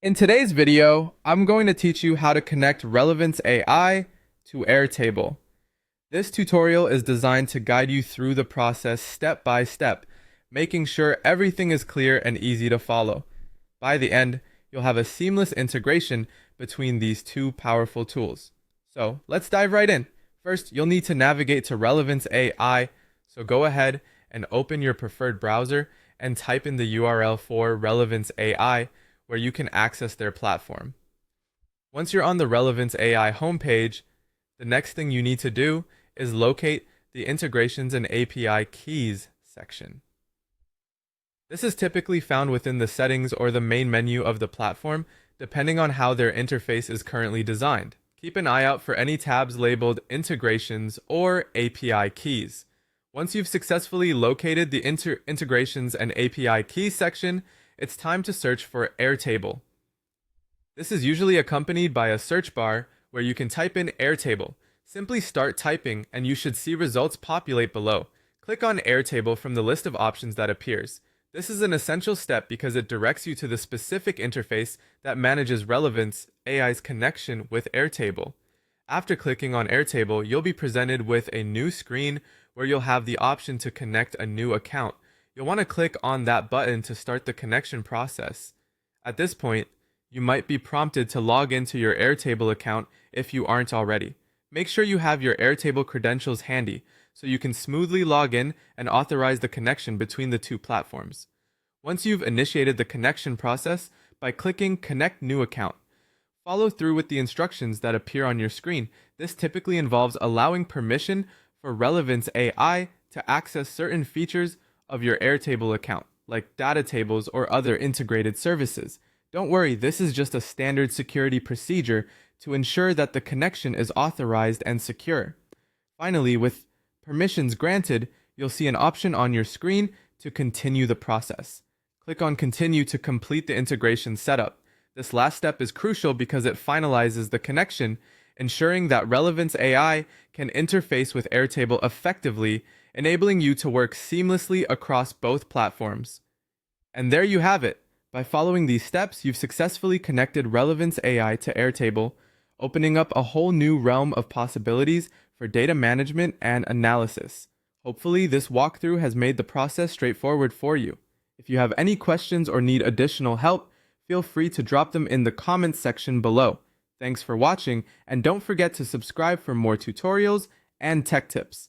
In today's video, I'm going to teach you how to connect Relevance AI to Airtable. This tutorial is designed to guide you through the process step by step, making sure everything is clear and easy to follow. By the end, you'll have a seamless integration between these two powerful tools. So let's dive right in. First, you'll need to navigate to Relevance AI, so go ahead and open your preferred browser and type in the URL for Relevance AI, where you can access their platform. Once you're on the Relevance AI homepage, the next thing you need to do is locate the Integrations and API Keys section. This is typically found within the settings or the main menu of the platform, depending on how their interface is currently designed. Keep an eye out for any tabs labeled Integrations or API Keys. Once you've successfully located the Integrations and API Keys section, it's time to search for Airtable. This is usually accompanied by a search bar where you can type in Airtable. Simply start typing and you should see results populate below. Click on Airtable from the list of options that appears. This is an essential step because it directs you to the specific interface that manages Relevance AI's connection with Airtable. After clicking on Airtable, you'll be presented with a new screen where you'll have the option to connect a new account. You'll want to click on that button to start the connection process. At this point, you might be prompted to log into your Airtable account if you aren't already. Make sure you have your Airtable credentials handy so you can smoothly log in and authorize the connection between the two platforms. Once you've initiated the connection process by clicking Connect New Account, follow through with the instructions that appear on your screen. This typically involves allowing permission for Relevance AI to access certain features of your Airtable account, like data tables or other integrated services. Don't worry, this is just a standard security procedure to ensure that the connection is authorized and secure. Finally, with permissions granted, you'll see an option on your screen to continue the process. Click on Continue to complete the integration setup. This last step is crucial because it finalizes the connection, ensuring that Relevance AI can interface with Airtable effectively, enabling you to work seamlessly across both platforms. And there you have it. By following these steps, you've successfully connected Relevance AI to Airtable, opening up a whole new realm of possibilities for data management and analysis. Hopefully, this walkthrough has made the process straightforward for you. If you have any questions or need additional help, feel free to drop them in the comments section below. Thanks for watching, and don't forget to subscribe for more tutorials and tech tips.